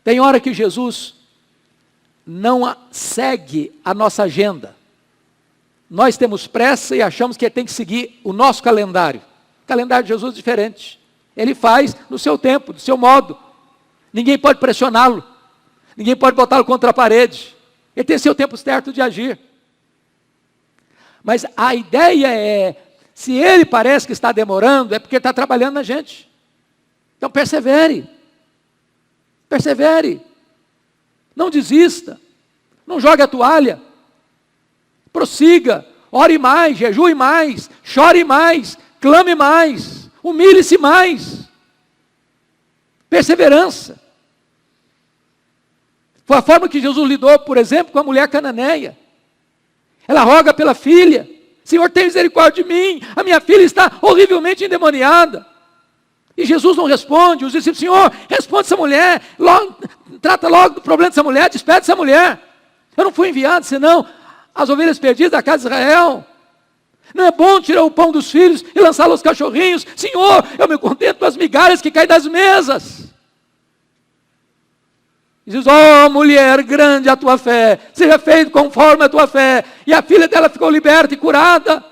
Tem hora que Jesus não segue a nossa agenda. Nós temos pressa e achamos que tem que seguir o nosso calendário. O calendário de Jesus é diferente. Ele faz no seu tempo, do seu modo. Ninguém pode pressioná-lo. Ninguém pode botá-lo contra a parede. Ele tem seu tempo certo de agir. Mas a ideia é, se ele parece que está demorando, é porque ele está trabalhando na gente. Então persevere. Persevere. Não desista. Não jogue a toalha. Prossiga. Ore mais, jejue mais, chore mais, clame mais, humilhe-se mais. Perseverança. Foi a forma que Jesus lidou, por exemplo, com a mulher cananeia. Ela roga pela filha. Senhor, tem misericórdia de mim. A minha filha está horrivelmente endemoniada. E Jesus não responde. Os discípulos, Senhor, responde essa mulher. Trata logo do problema dessa mulher. Despede essa mulher. Eu não fui enviado, senão as ovelhas perdidas da casa de Israel. Não é bom tirar o pão dos filhos e lançá-lo aos cachorrinhos. Senhor, eu me contento com as migalhas que caem das mesas. E diz, mulher, grande a tua fé, seja feito conforme a tua fé. E a filha dela ficou liberta e curada.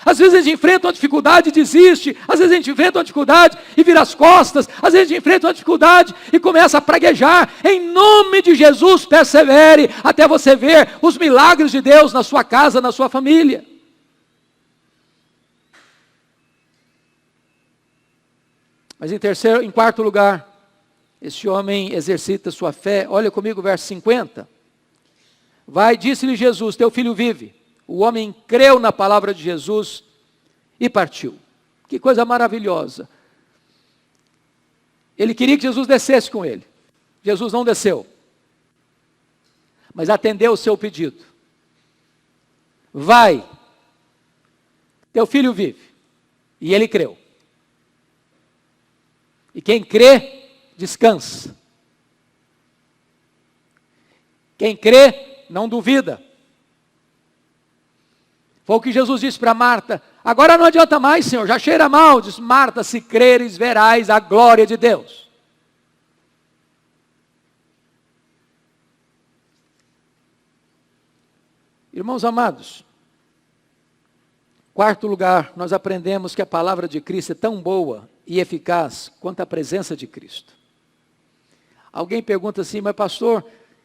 Às vezes a gente enfrenta uma dificuldade e desiste. Às vezes a gente enfrenta uma dificuldade e vira as costas. Às vezes a gente enfrenta uma dificuldade e começa a praguejar. Em nome de Jesus, persevere até você ver os milagres de Deus na sua casa, na sua família. Mas em quarto lugar, esse homem exercita sua fé. Olha comigo o verso 50. Vai, disse-lhe Jesus, teu filho vive. O homem creu na palavra de Jesus e partiu. Que coisa maravilhosa. Ele queria que Jesus descesse com ele. Jesus não desceu. Mas atendeu o seu pedido. Vai, teu filho vive. E ele creu. E quem crê, descansa. Quem crê, não duvida. Foi o que Jesus disse para Marta. Agora não adianta mais, Senhor, já cheira mal. Diz, Marta, se creres, verás a glória de Deus. Irmãos amados, quarto lugar, nós aprendemos que a palavra de Cristo é tão boa e eficaz quanto a presença de Cristo. Alguém pergunta assim, mas pastor,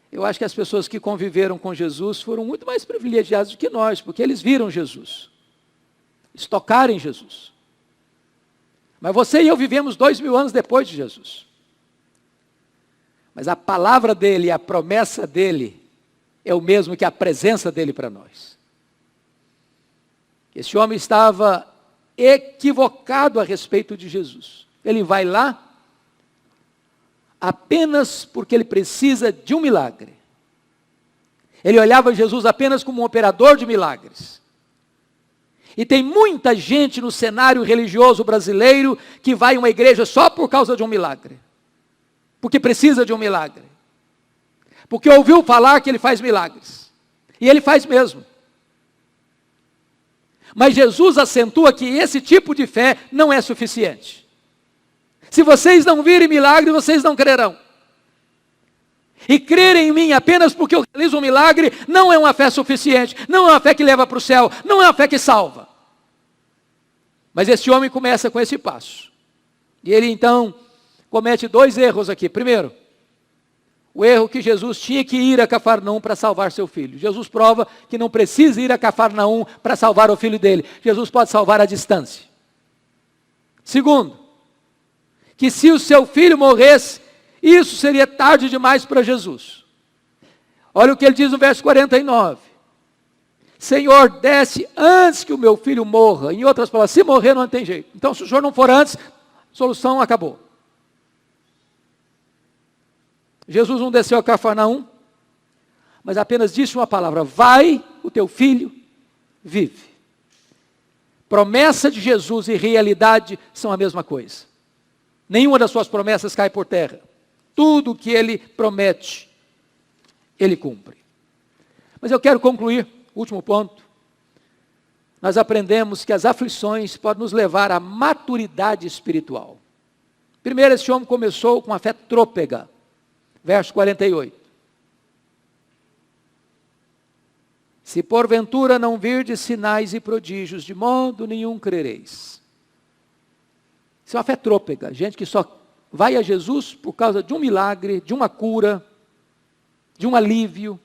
eu acho que as pessoas que conviveram com Jesus foram muito mais privilegiadas do que nós, porque eles viram Jesus, eles tocaram em Jesus. Mas você e eu vivemos 2000 anos depois de Jesus. Mas a palavra dele, a promessa dele, é o mesmo que a presença dele para nós. Esse homem estava equivocado a respeito de Jesus. Ele vai lá apenas porque ele precisa de um milagre. Ele olhava Jesus apenas como um operador de milagres. E tem muita gente no cenário religioso brasileiro que vai a uma igreja só por causa de um milagre. Porque precisa de um milagre. Porque ouviu falar que ele faz milagres. E ele faz mesmo. Mas Jesus acentua que esse tipo de fé não é suficiente. Se vocês não virem milagre, vocês não crerão. E crerem em mim apenas porque eu realizo um milagre, não é uma fé suficiente. Não é uma fé que leva para o céu. Não é uma fé que salva. Mas esse homem começa com esse passo. E ele então comete 2 erros aqui. Primeiro, o erro que Jesus tinha que ir a Cafarnaum para salvar seu filho. Jesus prova que não precisa ir a Cafarnaum para salvar o filho dele. Jesus pode salvar à distância. Segundo, que se o seu filho morresse, isso seria tarde demais para Jesus. Olha o que ele diz no verso 49. Senhor, desce antes que o meu filho morra. Em outras palavras, se morrer não tem jeito. Então se o senhor não for antes, a solução acabou. Jesus não desceu a Cafarnaum, mas apenas disse uma palavra, vai, o teu filho vive. Promessa de Jesus e realidade são a mesma coisa. Nenhuma das suas promessas cai por terra. Tudo o que ele promete, ele cumpre. Mas eu quero concluir, último ponto. Nós aprendemos que as aflições podem nos levar à maturidade espiritual. Primeiro, esse homem começou com a fé trôpega. verso 48. Se porventura não virdes sinais e prodígios, de modo nenhum crereis. Isso é uma fé trôpega, gente que só vai a Jesus por causa de um milagre, de uma cura, de um alívio,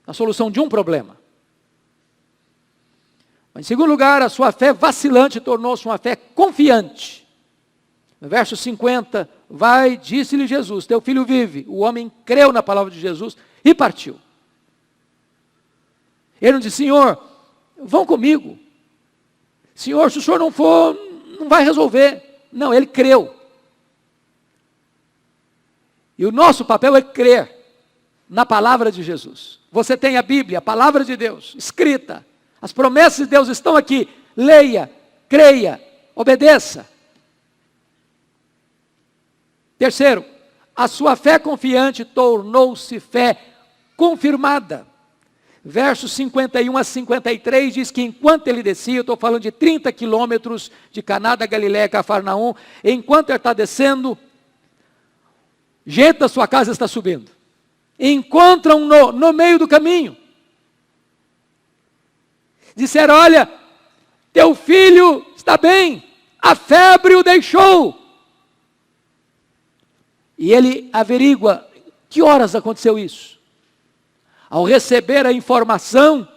a solução de um problema. Mas, em segundo lugar, a sua fé vacilante tornou-se uma fé confiante. No verso 50, vai, disse-lhe Jesus, teu filho vive. O homem creu na palavra de Jesus e partiu. Ele não disse, Senhor, vão comigo. Senhor, se o Senhor não for, não vai resolver. Não, ele creu. E o nosso papel é crer na palavra de Jesus. Você tem a Bíblia, a palavra de Deus, escrita. As promessas de Deus estão aqui. Leia, creia, obedeça. Terceiro, a sua fé confiante tornou-se fé confirmada. Versos 51 a 53 diz que enquanto ele descia, eu estou falando de 30 quilômetros de Caná da Galileia, Cafarnaum, enquanto ele está descendo, gente da sua casa está subindo. Encontram-no no meio do caminho. Disseram, olha, teu filho está bem, a febre o deixou. E ele averigua, que horas aconteceu isso? Ao receber a informação,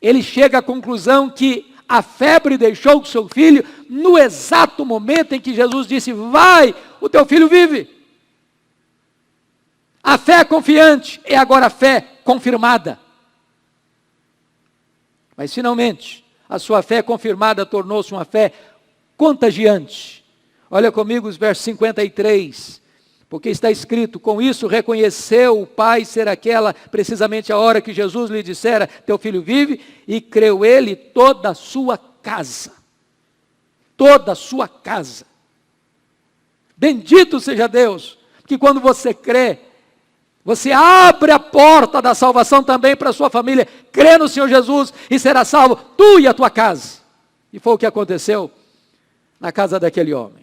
ele chega à conclusão que a febre deixou o seu filho no exato momento em que Jesus disse, vai, o teu filho vive. A fé confiante é agora a fé confirmada. Mas finalmente, a sua fé confirmada tornou-se uma fé contagiante. Olha comigo os versos 53. Porque está escrito, com isso reconheceu o pai ser aquela, precisamente a hora que Jesus lhe dissera, teu filho vive, e creu ele toda a sua casa. Toda a sua casa. Bendito seja Deus, que quando você crê, você abre a porta da salvação também para a sua família. Crê no Senhor Jesus e será salvo, tu e a tua casa. E foi o que aconteceu na casa daquele homem.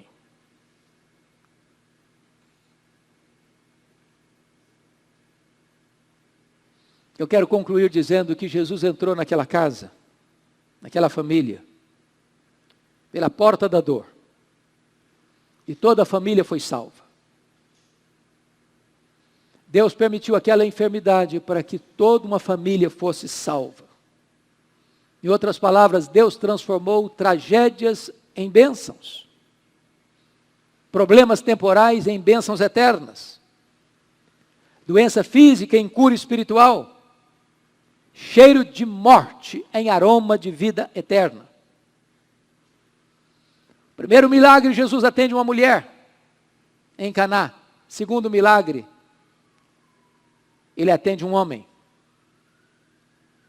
Eu quero concluir dizendo que Jesus entrou naquela casa, naquela família, pela porta da dor. E toda a família foi salva. Deus permitiu aquela enfermidade para que toda uma família fosse salva. Em outras palavras, Deus transformou tragédias em bênçãos. Problemas temporais em bênçãos eternas. Doença física em cura espiritual. Cheiro de morte em aroma de vida eterna. Primeiro milagre, Jesus atende uma mulher em Caná. Segundo milagre, ele atende um homem.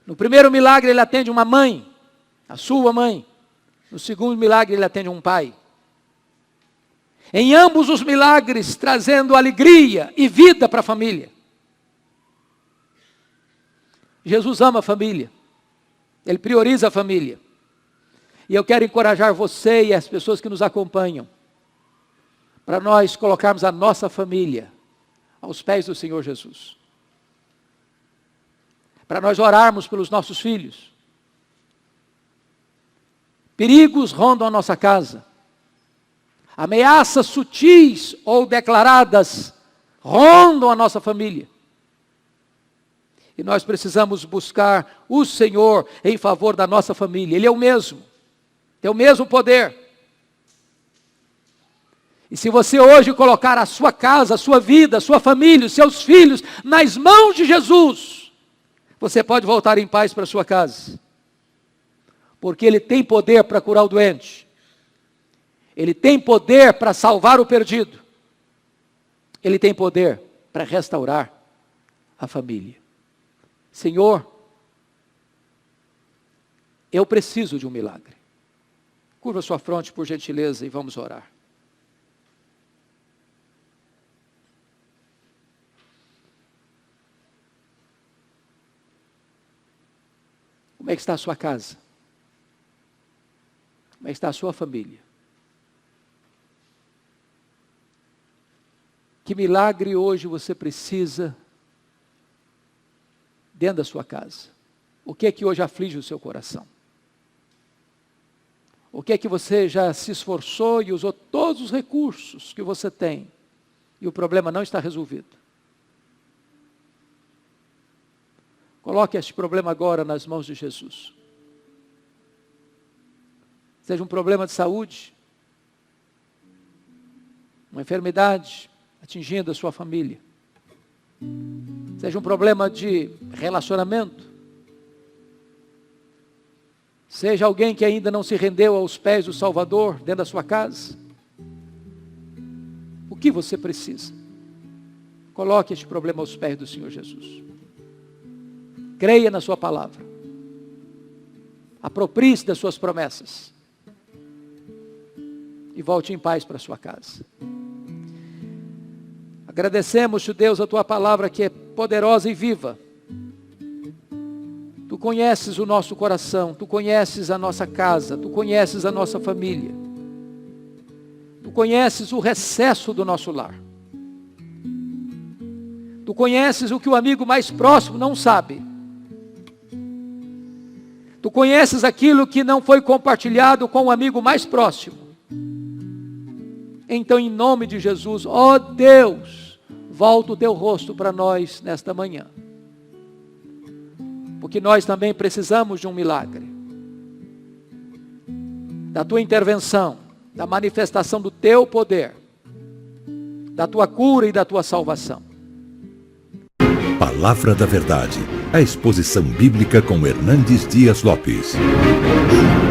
No primeiro milagre, ele atende uma mãe, a sua mãe. No segundo milagre, ele atende um pai. Em ambos os milagres, trazendo alegria e vida para a família. Jesus ama a família. Ele prioriza a família. E eu quero encorajar você e as pessoas que nos acompanham, para nós colocarmos a nossa família aos pés do Senhor Jesus. Para nós orarmos pelos nossos filhos. Perigos rondam a nossa casa. Ameaças sutis ou declaradas rondam a nossa família. E nós precisamos buscar o Senhor em favor da nossa família. Ele é o mesmo. Tem o mesmo poder. E se você hoje colocar a sua casa, a sua vida, a sua família, os seus filhos nas mãos de Jesus, você pode voltar em paz para a sua casa. Porque Ele tem poder para curar o doente. Ele tem poder para salvar o perdido. Ele tem poder para restaurar a família. Senhor, eu preciso de um milagre. Curva sua fronte, por gentileza, e vamos orar. Como é que está a sua casa? Como é que está a sua família? Que milagre hoje você precisa dentro da sua casa? O que é que hoje aflige o seu coração? O que é que você já se esforçou e usou todos os recursos que você tem e o problema não está resolvido? Coloque este problema agora nas mãos de Jesus. Seja um problema de saúde, uma enfermidade atingindo a sua família, seja um problema de relacionamento, seja alguém que ainda não se rendeu aos pés do Salvador dentro da sua casa. O que você precisa? Coloque este problema aos pés do Senhor Jesus. Creia na sua palavra. Aproprie-se das suas promessas. E volte em paz para a sua casa. Agradecemos-te, Deus, a tua palavra que é poderosa e viva. Tu conheces o nosso coração, tu conheces a nossa casa, tu conheces a nossa família. Tu conheces o recesso do nosso lar. Tu conheces o que o amigo mais próximo não sabe. Tu conheces aquilo que não foi compartilhado com o amigo mais próximo. Então, em nome de Jesus, ó Deus, volta o teu rosto para nós nesta manhã. Porque nós também precisamos de um milagre. Da tua intervenção, da manifestação do teu poder, da tua cura e da tua salvação. Palavra da Verdade, a exposição bíblica com Hernandes Dias Lopes.